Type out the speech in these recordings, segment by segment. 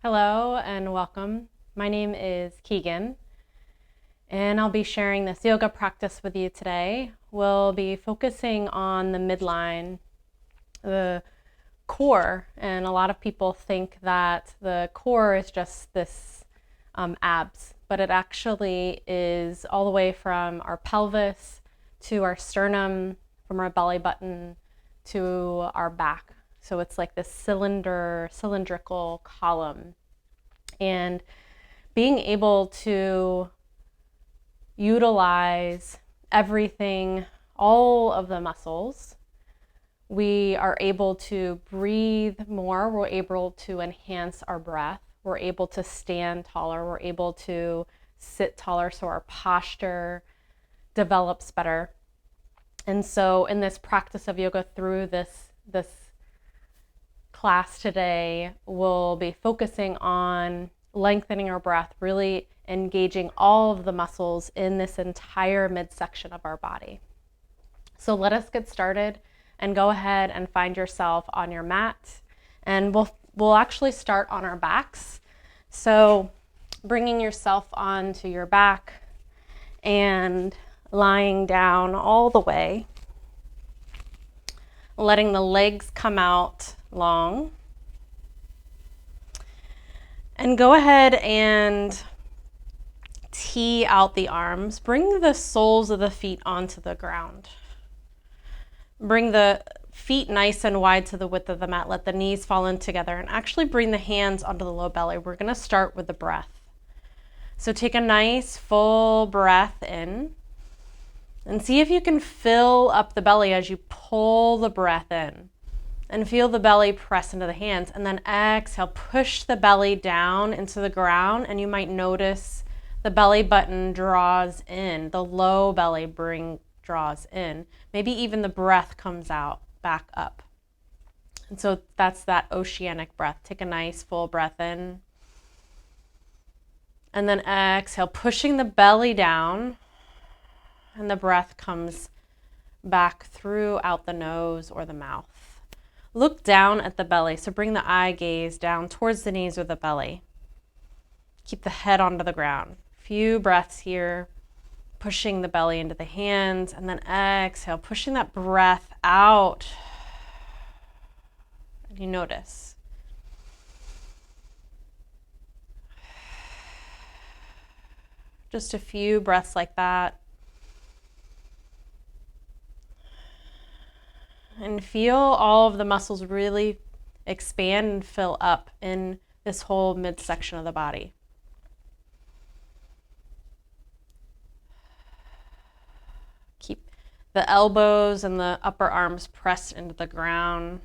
Hello and welcome. My name is Keegan, and I'll be sharing this yoga practice with you today. We'll be focusing on the midline, the core, and a lot of people think that the core is just this abs, but it actually is all the way from our pelvis to our sternum, from our belly button to our back. So it's like this cylindrical column. And being able to utilize everything, all of the muscles, we are able to breathe more. We're able to enhance our breath. We're able to stand taller. We're able to sit taller so our posture develops better. And so in this practice of yoga through this class today, we'll be focusing on lengthening our breath, really engaging all of the muscles in this entire midsection of our body. So let us get started and go ahead and find yourself on your mat. And we'll actually start on our backs. So bringing yourself onto your back and lying down all the way, letting the legs come out long. And go ahead and tee out the arms. Bring the soles of the feet onto the ground. Bring the feet nice and wide to the width of the mat. Let the knees fall in together and actually bring the hands onto the low belly. We're going to start with the breath. So take a nice full breath in and see if you can fill up the belly as you pull the breath in. And feel the belly press into the hands. And then exhale, push the belly down into the ground. And you might notice the belly button draws in. The low belly draws in. Maybe even the breath comes out, back up. And so that's that oceanic breath. Take a nice full breath in. And then exhale, pushing the belly down. And the breath comes back throughout the nose or the mouth. Look down at the belly. So bring the eye gaze down towards the knees or the belly. Keep the head onto the ground. Few breaths here, pushing the belly into the hands, and then exhale, pushing that breath out. And you notice. Just a few breaths like that. And feel all of the muscles really expand and fill up in this whole midsection of the body. Keep the elbows and the upper arms pressed into the ground.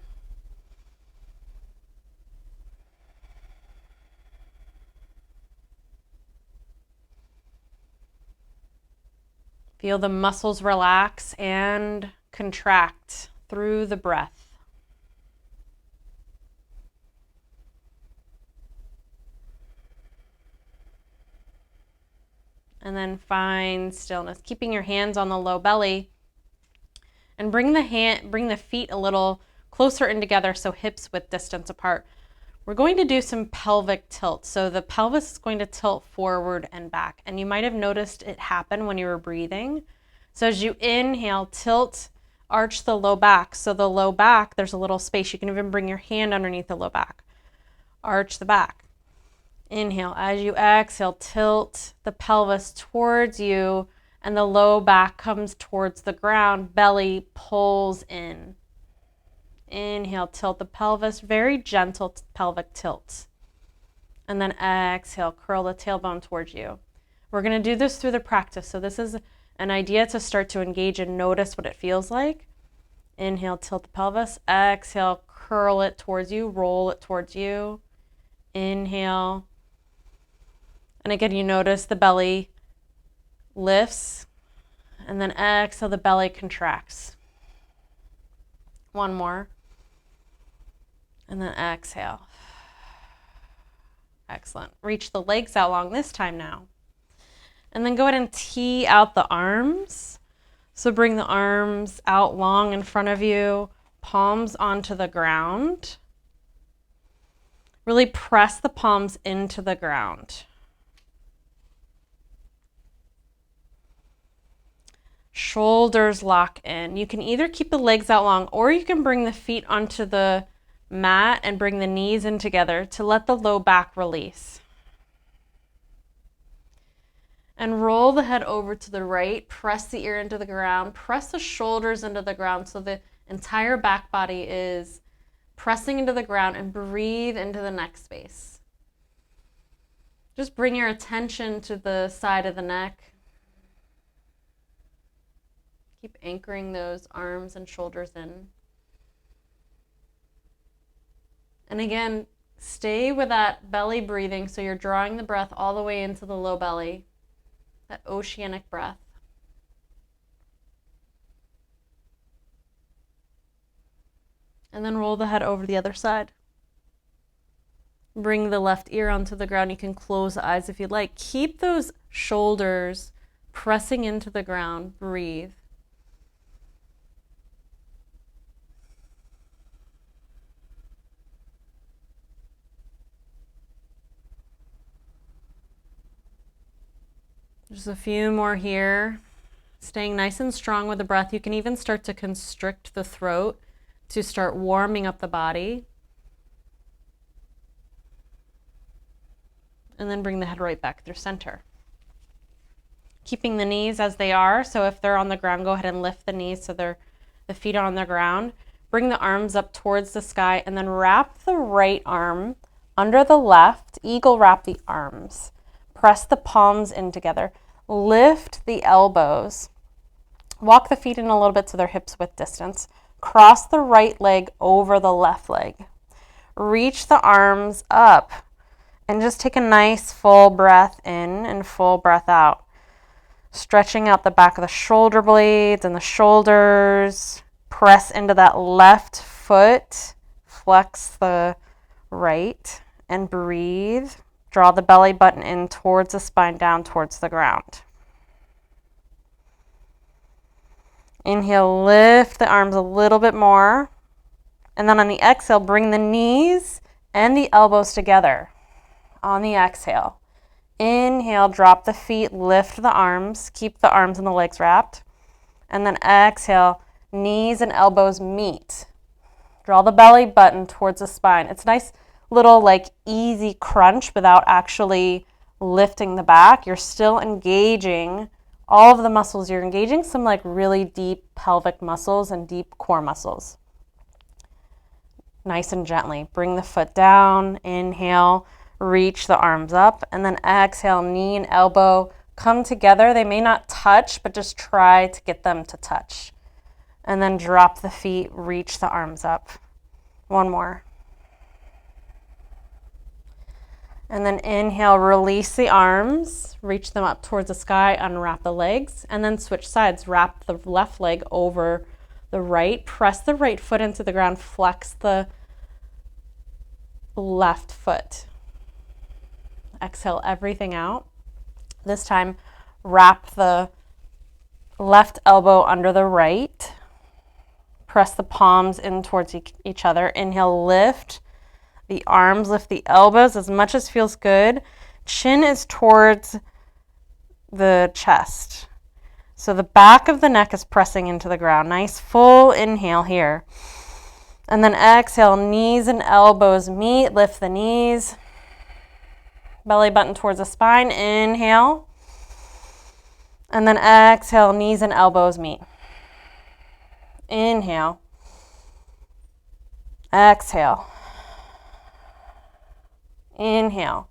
Feel the muscles relax and contract through the breath. And then find stillness, keeping your hands on the low belly, and bring the feet a little closer in together, so hips width distance apart. We're going to do some pelvic tilt. So the pelvis is going to tilt forward and back. And you might have noticed it happen when you were breathing. So as you inhale, tilt, arch the low back. So the low back, there's a little space. You can even bring your hand underneath the low back. Arch the back. Inhale. As you exhale, tilt the pelvis towards you and the low back comes towards the ground. Belly pulls in. Inhale, tilt the pelvis. Very gentle pelvic tilt. And then exhale, curl the tailbone towards you. We're going to do this through the practice. So this is an idea to start to engage and notice what it feels like. Inhale, tilt the pelvis. Exhale, curl it towards you, roll it towards you. Inhale. And again, you notice the belly lifts. And then exhale, the belly contracts. One more. And then exhale. Excellent. Reach the legs out long this time now. And then go ahead and tee out the arms. So bring the arms out long in front of you, palms onto the ground. Really press the palms into the ground. Shoulders lock in. You can either keep the legs out long or you can bring the feet onto the mat and bring the knees in together to let the low back release. And roll the head over to the right, press the ear into the ground, press the shoulders into the ground so the entire back body is pressing into the ground, and breathe into the neck space. Just bring your attention to the side of the neck. Keep anchoring those arms and shoulders in. And again, stay with that belly breathing so you're drawing the breath all the way into the low belly, that oceanic breath. And then roll the head over to the other side. Bring the left ear onto the ground. You can close the eyes if you'd like. Keep those shoulders pressing into the ground. Breathe. Just a few more here. Staying nice and strong with the breath. You can even start to constrict the throat to start warming up the body. And then bring the head right back through center. Keeping the knees as they are. So if they're on the ground, go ahead and lift the knees so the feet are on the ground. Bring the arms up towards the sky and then wrap the right arm under the left. Eagle wrap the arms. Press the palms in together. Lift the elbows. Walk the feet in a little bit so they're hips width distance. Cross the right leg over the left leg. Reach the arms up and just take a nice full breath in and full breath out. Stretching out the back of the shoulder blades and the shoulders. Press into that left foot. Flex the right and breathe. Draw the belly button in towards the spine, down towards the ground. Inhale, lift the arms a little bit more. And then on the exhale, bring the knees and the elbows together. On the exhale. Inhale, drop the feet, lift the arms. Keep the arms and the legs wrapped. And then exhale, knees and elbows meet. Draw the belly button towards the spine. It's nice little like easy crunch without actually lifting the back. You're still engaging all of the muscles. You're engaging some like really deep pelvic muscles and deep core muscles. Nice and gently. Bring the foot down. Inhale, reach the arms up, and then exhale, knee and elbow come together. They may not touch, but just try to get them to touch. And then drop the feet, reach the arms up. One more. And then inhale, release the arms, reach them up towards the sky, unwrap the legs, and then switch sides. Wrap the left leg over the right, press the right foot into the ground, flex the left foot. Exhale everything out. This time, wrap the left elbow under the right. Press the palms in towards each other. Inhale, lift the arms, lift the elbows as much as feels good. Chin is towards the chest. So the back of the neck is pressing into the ground. Nice full inhale here. And then exhale, knees and elbows meet. Lift the knees. Belly button towards the spine. Inhale. And then exhale, knees and elbows meet. Inhale. Exhale. Inhale.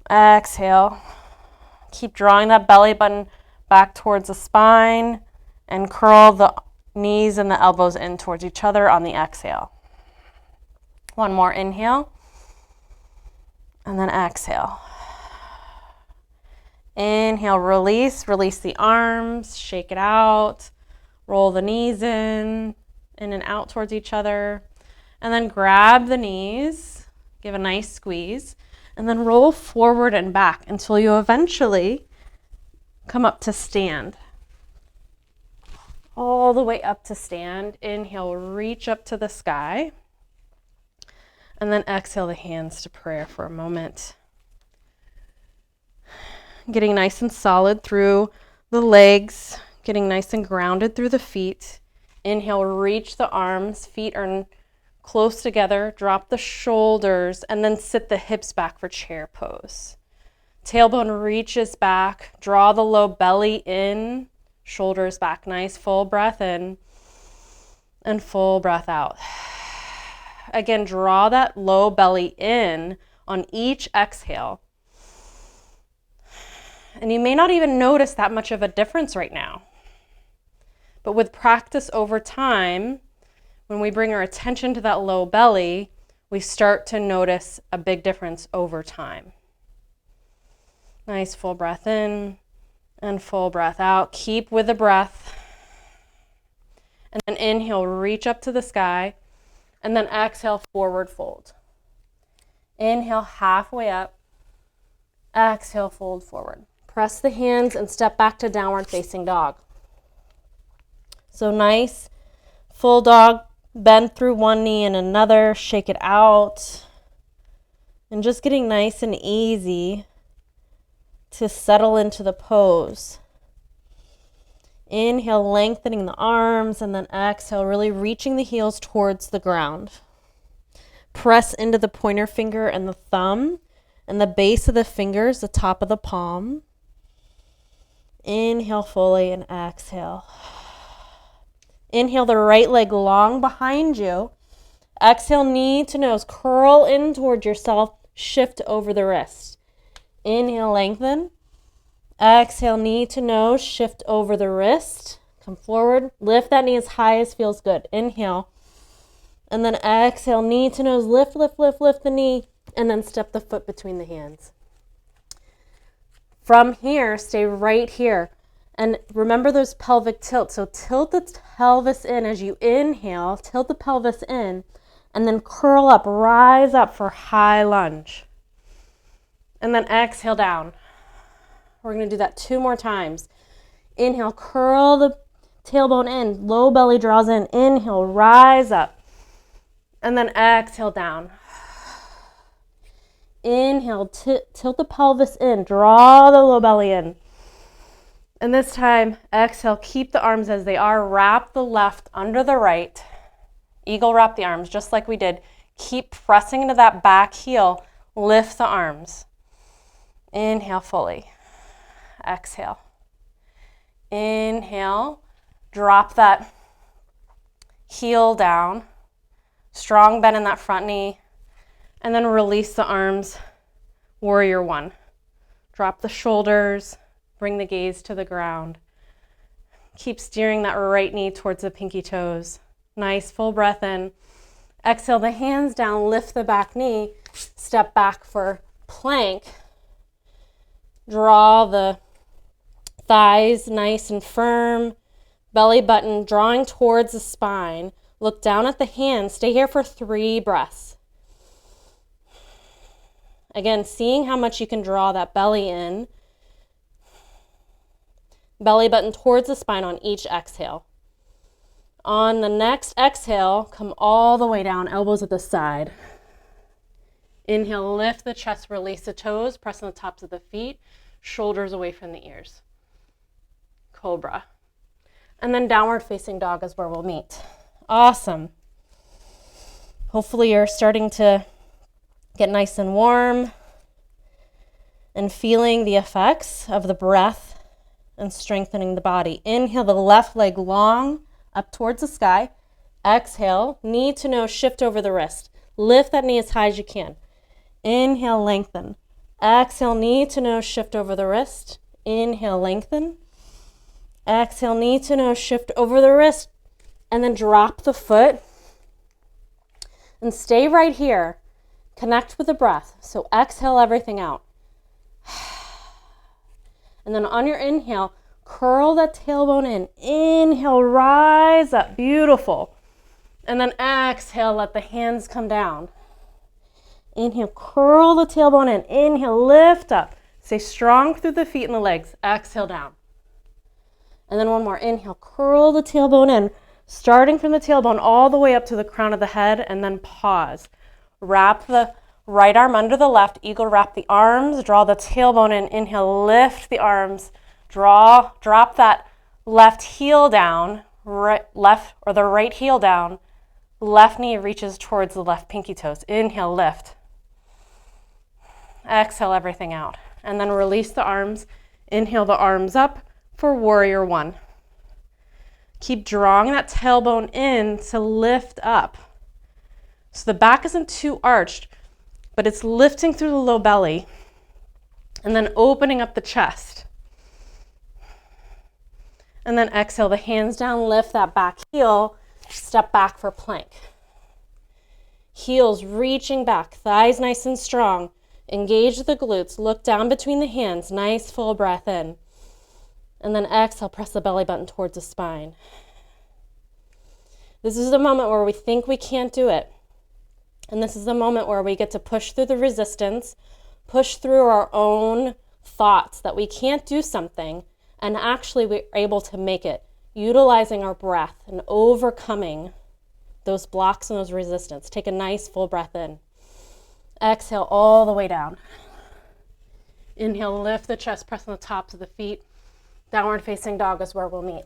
Exhale. Keep drawing that belly button back towards the spine and curl the knees and the elbows in towards each other on the exhale. One more inhale. And then exhale. Inhale, release the arms, shake it out, roll the knees in and out towards each other. And then grab the knees. Give a nice squeeze, and then roll forward and back until you eventually come up to stand. All the way up to stand. Inhale, reach up to the sky. And then exhale the hands to prayer for a moment. Getting nice and solid through the legs, getting nice and grounded through the feet. Inhale, reach the arms, feet are close together, drop the shoulders, and then sit the hips back for chair pose. Tailbone reaches back, draw the low belly in, shoulders back, nice full breath in and full breath out. Again, draw that low belly in on each exhale. And you may not even notice that much of a difference right now. But with practice over time, when we bring our attention to that low belly, we start to notice a big difference over time. Nice full breath in and full breath out. Keep with the breath. And then inhale, reach up to the sky. And then exhale, forward fold. Inhale, halfway up. Exhale, fold forward. Press the hands and step back to downward facing dog. So nice, full dog, bend through one knee and another, shake it out. And just getting nice and easy to settle into the pose. Inhale, lengthening the arms, and then exhale, really reaching the heels towards the ground. Press into the pointer finger and the thumb, and the base of the fingers, the top of the palm. Inhale fully and exhale. Inhale the right leg long behind you. Exhale, knee to nose, curl in toward yourself, shift over the wrist. Inhale, lengthen. Exhale, knee to nose, shift over the wrist. Come forward, lift that knee as high as feels good. Inhale. And then exhale, knee to nose, lift, lift, lift, lift the knee, and then step the foot between the hands. From here, stay right here. And remember those pelvic tilts. So tilt the pelvis in as you inhale, tilt the pelvis in, and then curl up, rise up for high lunge. And then exhale down. We're going to do that 2 more times. Inhale, curl the tailbone in, low belly draws in. Inhale, rise up. And then exhale down. Inhale, tilt the pelvis in, draw the low belly in. And this time, exhale, keep the arms as they are. Wrap the left under the right. Eagle wrap the arms, just like we did. Keep pressing into that back heel. Lift the arms. Inhale fully. Exhale. Inhale. Drop that heel down. Strong bend in that front knee. And then release the arms. Warrior one. Drop the shoulders. Bring the gaze to the ground. Keep steering that right knee towards the pinky toes. Nice full breath in. Exhale the hands down, lift the back knee, step back for plank. Draw the thighs nice and firm, belly button drawing towards the spine. Look down at the hands, stay here for 3 breaths. Again, seeing how much you can draw that belly in. Belly button towards the spine on each exhale. On the next exhale, come all the way down, elbows at the side. Inhale, lift the chest, release the toes, press on the tops of the feet, shoulders away from the ears. Cobra. And then downward facing dog is where we'll meet. Awesome. Hopefully you're starting to get nice and warm and feeling the effects of the breath and strengthening the body. Inhale the left leg long up towards the sky. Exhale, knee to nose, shift over the wrist. Lift that knee as high as you can. Inhale, lengthen. Exhale, knee to nose, shift over the wrist. Inhale, lengthen. Exhale, knee to nose, shift over the wrist. And then drop the foot. And stay right here. Connect with the breath. So exhale everything out. And then on your inhale, curl that tailbone in. Inhale, rise up. Beautiful. And then exhale, let the hands come down. Inhale, curl the tailbone in. Inhale, lift up. Stay strong through the feet and the legs. Exhale down. And then one more. Inhale, curl the tailbone in. Starting from the tailbone all the way up to the crown of the head, and then pause. Wrap the right arm under the left. Eagle wrap the arms. Draw the tailbone in. Inhale, lift the arms. Drop that left heel down. Left or the right heel down. Left knee reaches towards the left pinky toes. Inhale, lift. Exhale everything out. And then release the arms. Inhale the arms up for warrior one. Keep drawing that tailbone in to lift up. So the back isn't too arched, but it's lifting through the low belly and then opening up the chest. And then exhale the hands down, lift that back heel, step back for plank. Heels reaching back, thighs nice and strong. Engage the glutes, look down between the hands, nice full breath in. And then exhale, press the belly button towards the spine. This is the moment where we think we can't do it. And this is the moment where we get to push through the resistance, push through our own thoughts that we can't do something, and actually we're able to make it, utilizing our breath and overcoming those blocks and those resistance. Take a nice full breath in. Exhale all the way down. Inhale, lift the chest, press on the tops of the feet. Downward facing dog is where we'll meet.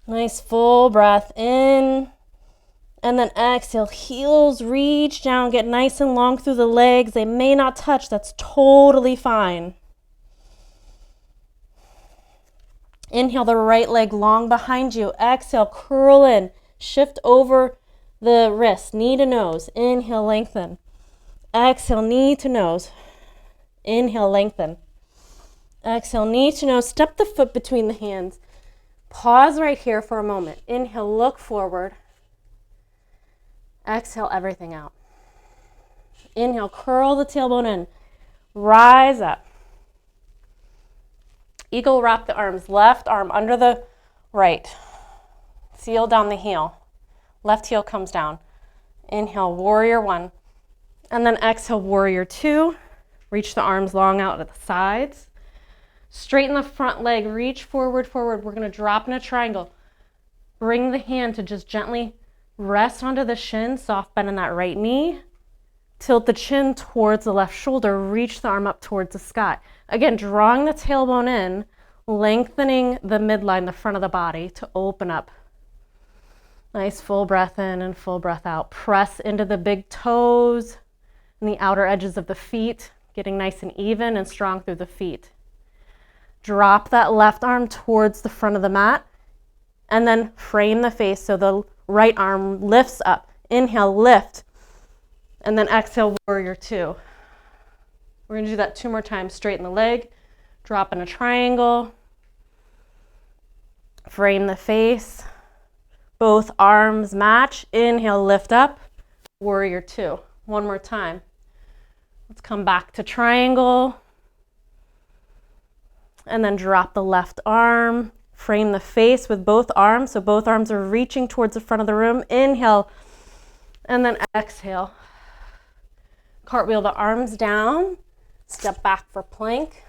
Nice full breath in. And then exhale, heels reach down, get nice and long through the legs. They may not touch, that's totally fine. Inhale the right leg long behind you. Exhale, curl in, shift over the wrist, knee to nose. Inhale, lengthen. Exhale, knee to nose. Inhale, lengthen. Exhale, knee to nose. Step the foot between the hands. Pause right here for a moment. Inhale, look forward. Exhale everything out. Inhale, curl the tailbone in. Rise up. Eagle wrap the arms. Left arm under the right. Seal down the heel. Left heel comes down. Inhale, warrior one. And then exhale, warrior two. Reach the arms long out at the sides. Straighten the front leg. Reach forward, forward. We're going to drop in a triangle. Bring the hand to just gently rest onto the shin. Soft bend in that right knee. Tilt the chin towards the left shoulder. Reach the arm up towards the sky. Again, drawing the tailbone in, lengthening the midline, the front of the body to open up. Nice full breath in and full breath out. Press into the big toes and the outer edges of the feet, getting nice and even and strong through the feet. Drop that left arm towards the front of the mat and then frame the face so the right arm lifts up. Inhale, lift, and then exhale, warrior two. We're going to do that 2 more times. Straighten the leg, drop in a triangle, frame the face. Both arms match. Inhale, lift up, warrior two. 1 more time. Let's come back to triangle. And then drop the left arm. Frame the face with both arms. So both arms are reaching towards the front of the room. Inhale, and then exhale. Cartwheel the arms down. Step back for plank.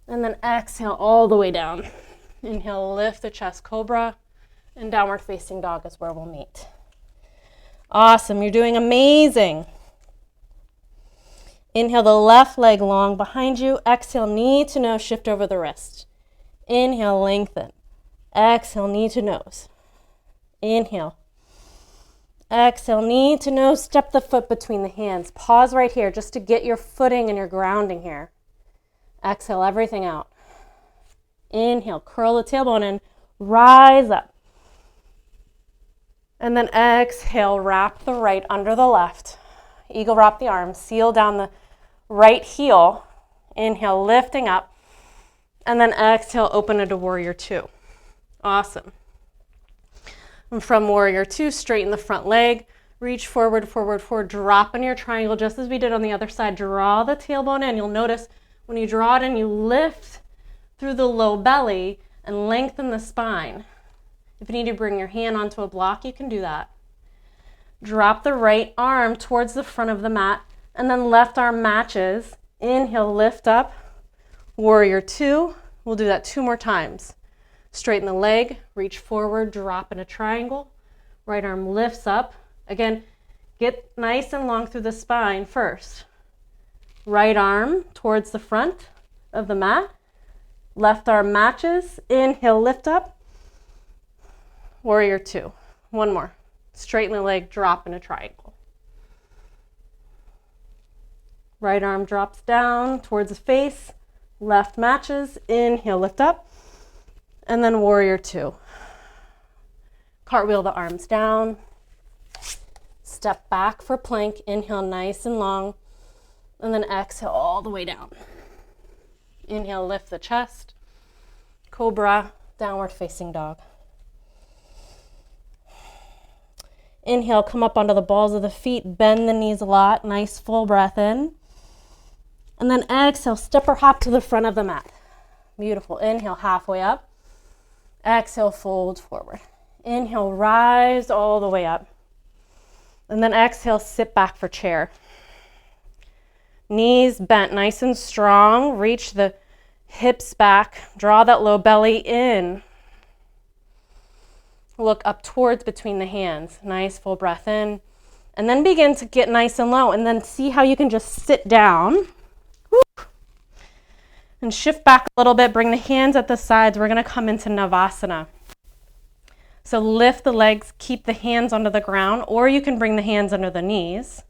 And then exhale all the way down. Inhale, lift the chest, cobra. And downward facing dog is where we'll meet. Awesome, you're doing amazing. Inhale the left leg long behind you. Exhale, knee to nose, shift over the wrist. Inhale, lengthen. Exhale, knee to nose. Inhale. Exhale, knee to nose, step the foot between the hands. Pause right here just to get your footing and your grounding here. Exhale everything out. Inhale, curl the tailbone in, rise up. And then exhale, wrap the right under the left. Eagle wrap the arms, seal down the right heel. Inhale, lifting up. And then exhale, open into warrior two. Awesome. And from warrior two, straighten the front leg. Reach forward, forward, forward. Drop in your triangle just as we did on the other side. Draw the tailbone in. You'll notice when you draw it in, you lift through the low belly and lengthen the spine. If you need to bring your hand onto a block, you can do that. Drop the right arm towards the front of the mat, and then left arm matches. Inhale, lift up, warrior two. We'll do that 2 more times. Straighten the leg, reach forward, drop in a triangle. Right arm lifts up, Again, get nice and long through the spine first. Right arm towards the front of the mat. Left arm matches. Inhale, lift up. Warrior two. One more. Straighten the leg, drop in a triangle. Right arm drops down towards the face. Left matches. Inhale, lift up. And then warrior two. Cartwheel the arms down. Step back for plank. Inhale nice and long. And then exhale all the way down. Inhale, lift the chest. Cobra, downward facing dog. Inhale, come up onto the balls of the feet. Bend the knees a lot. Nice full breath in. And then exhale, step or hop to the front of the mat. Beautiful. Inhale, halfway up. Exhale, fold forward. Inhale, rise all the way up. And then exhale, sit back for chair. Knees bent nice and strong. Reach the hips back. Draw that low belly in. Look up towards between the hands. Nice full breath in. And then begin to get nice and low. And then see how you can just sit down. Woo. And shift back a little bit. Bring the hands at the sides. We're going to come into Navasana. So lift the legs. Keep the hands onto the ground. Or you can bring the hands under the knees.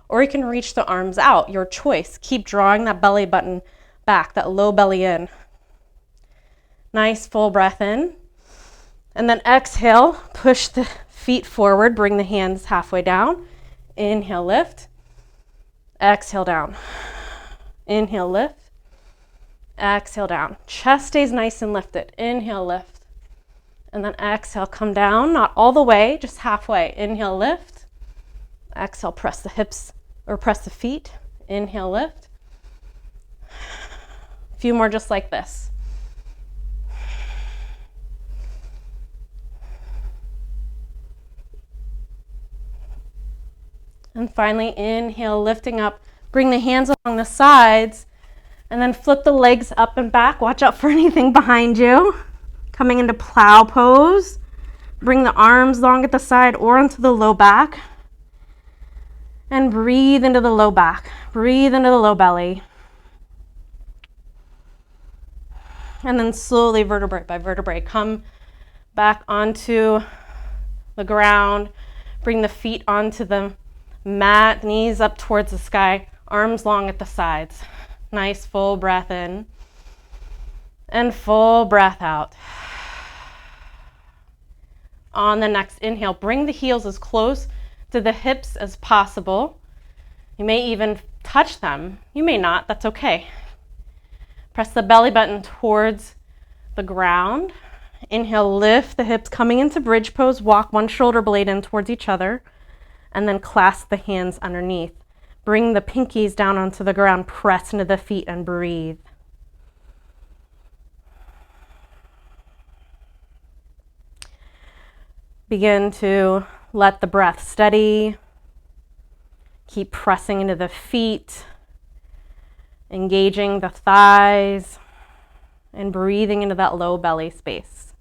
Or you can reach the arms out, your choice. Keep drawing that belly button back, that low belly in. Nice full breath in. And then exhale, push the feet forward, bring the hands halfway down. Inhale, lift. Exhale, down. Inhale, lift. Exhale, down. Chest stays nice and lifted. Inhale, lift. And then exhale, come down, not all the way, just halfway. Inhale, lift. Exhale, press the hips or press the feet. Inhale, lift. A few more just like this. And finally, inhale, lifting up. Bring the hands along the sides and then flip the legs up and back. Watch out for anything behind you. Coming into plow pose. Bring the arms long at the side or onto the low back. And breathe into the low back. Breathe into the low belly. And then slowly, vertebrae by vertebrae, come back onto the ground. Bring the feet onto the mat, knees up towards the sky, arms long at the sides. Nice full breath in and full breath out. On the next inhale, bring the heels as close to the hips as possible. You may even touch them. You may not, that's okay. Press the belly button towards the ground. Inhale, lift the hips, coming into bridge pose. Walk one shoulder blade in towards each other, and then clasp the hands underneath. Bring the pinkies down onto the ground, press into the feet and breathe. Begin to let the breath steady. Keep pressing into the feet, engaging the thighs, and breathing into that low belly space.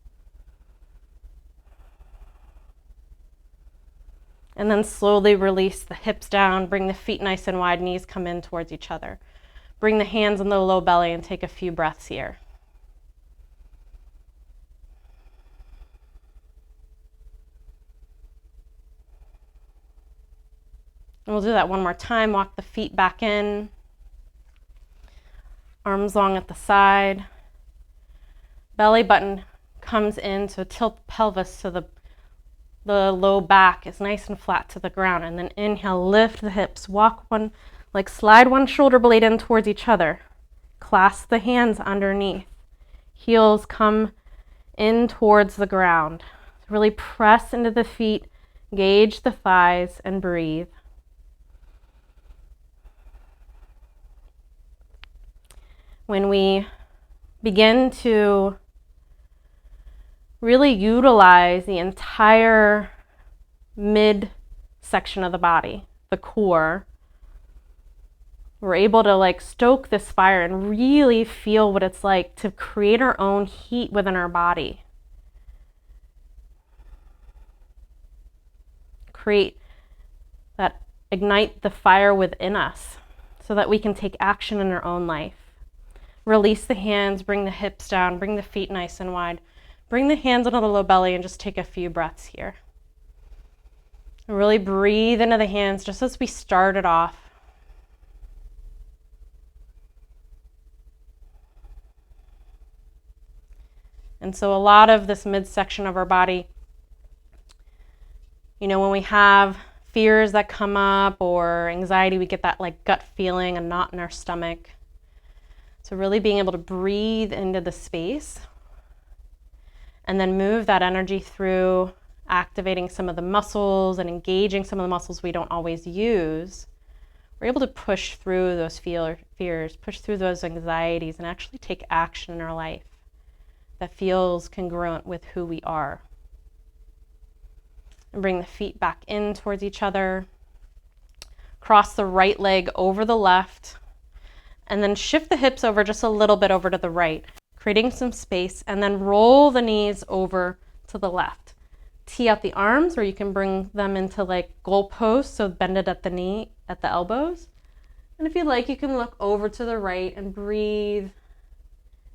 And then slowly release the hips down, bring the feet nice and wide, knees come in towards each other. Bring the hands on the low belly and take a few breaths here. And we'll do that one more time. Walk the feet back in. Arms long at the side. Belly button comes in, so tilt the pelvis so the low back is nice and flat to the ground. And then inhale, lift the hips. Walk one, like slide one shoulder blade in towards each other. Clasp the hands underneath. Heels come in towards the ground. Really press into the feet, gauge the thighs, and breathe. When we begin to really utilize the entire mid section of the body, the core, we're able to stoke this fire and really feel what it's like to create our own heat within our body. Create that ignite the fire within us so that we can take action in our own life. Release the hands, bring the hips down, bring the feet nice and wide. Bring the hands onto the low belly and just take a few breaths here. And really breathe into the hands just as we started off. And so a lot of this midsection of our body, when we have fears that come up or anxiety, we get that like gut feeling, a knot in our stomach. So really being able to breathe into the space and then move that energy through, activating some of the muscles and engaging some of the muscles we don't always use. We're able to push through those fears, push through those anxieties, and actually take action in our life that feels congruent with who we are. And bring the feet back in towards each other. Cross the right leg over the left. And then shift the hips over just a little bit over to the right, creating some space, and then roll the knees over to the left. Tee out the arms, or you can bring them into like goalposts, so bend it at the elbows. And if you like, you can look over to the right and breathe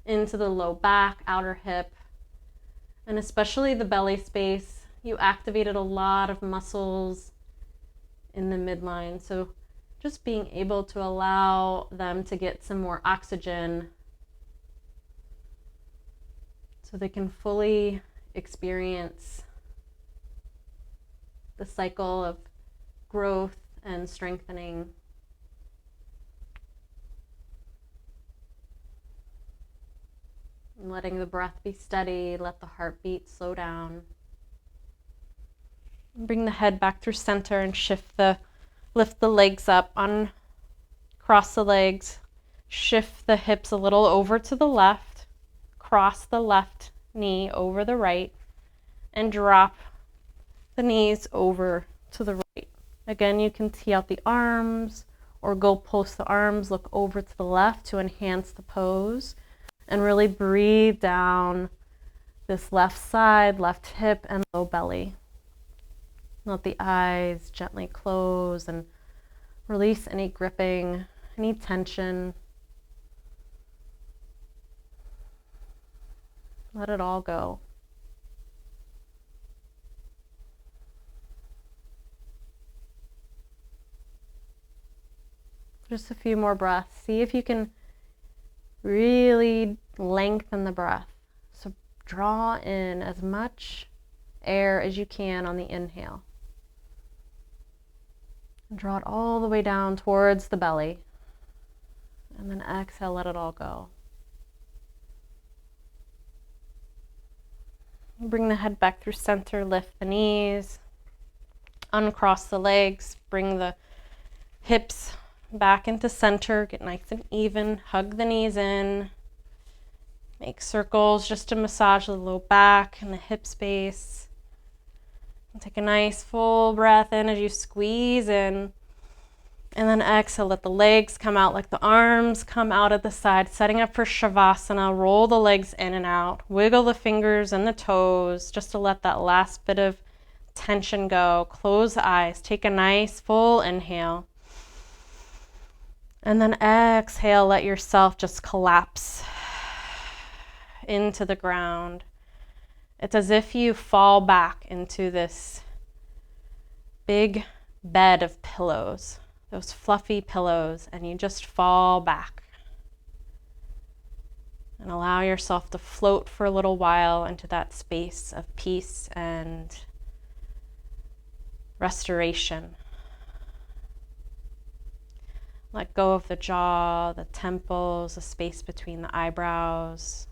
into the low back, outer hip, and especially the belly space. You activated a lot of muscles in the midline, so just being able to allow them to get some more oxygen so they can fully experience the cycle of growth and strengthening. And letting the breath be steady, let the heartbeat slow down. Bring the head back through center and lift the legs up, cross the legs, shift the hips a little over to the left, cross the left knee over the right, and drop the knees over to the right. Again, you can tee out the arms or goalpost the arms, look over to the left to enhance the pose, and really breathe down this left side, left hip, and low belly. Let the eyes gently close and release any gripping, any tension. Let it all go. Just a few more breaths. See if you can really lengthen the breath. So draw in as much air as you can on the inhale. And draw it all the way down towards the belly. And then exhale, let it all go. Bring the head back through center, lift the knees, uncross the legs, bring the hips back into center, get nice and even, hug the knees in, make circles just to massage the low back and the hip space. And take a nice full breath in as you squeeze in, and then exhale, let the legs come out, like the arms come out at the side, setting up for Shavasana. Roll the legs in and out, wiggle the fingers and the toes just to let that last bit of tension go. Close the eyes, take a nice full inhale. And then exhale, let yourself just collapse into the ground. It's as if you fall back into this big bed of pillows, those fluffy pillows, and you just fall back. And allow yourself to float for a little while into that space of peace and restoration. Let go of the jaw, the temples, the space between the eyebrows.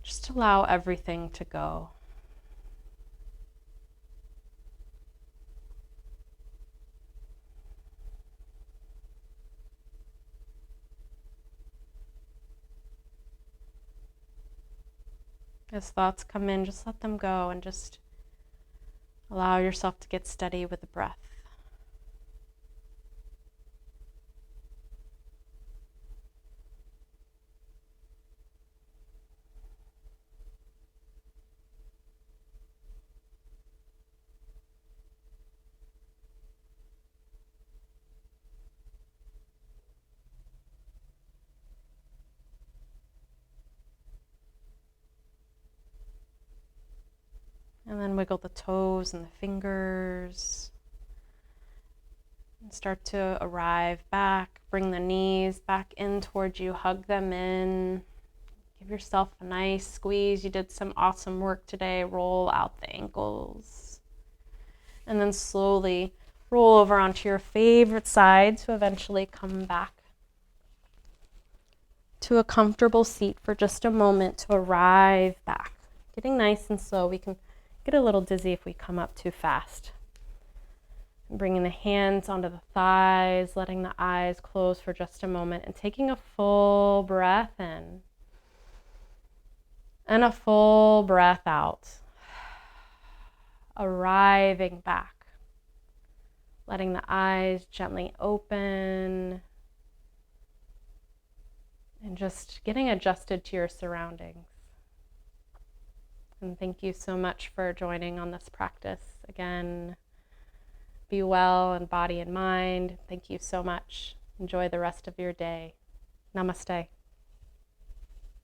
Just allow everything to go. As thoughts come in, just let them go and just allow yourself to get steady with the breath. And then wiggle the toes and the fingers. And start to arrive back. Bring the knees back in towards you. Hug them in. Give yourself a nice squeeze. You did some awesome work today. Roll out the ankles. And then slowly roll over onto your favorite side to eventually come back to a comfortable seat for just a moment to arrive back. Getting nice and slow. We can get a little dizzy if we come up too fast. Bringing the hands onto the thighs, letting the eyes close for just a moment, and taking a full breath in and a full breath out. Arriving back, letting the eyes gently open, and just getting adjusted to your surroundings. And thank you so much for joining on this practice. Again, be well in body and mind. Thank you so much. Enjoy the rest of your day. Namaste.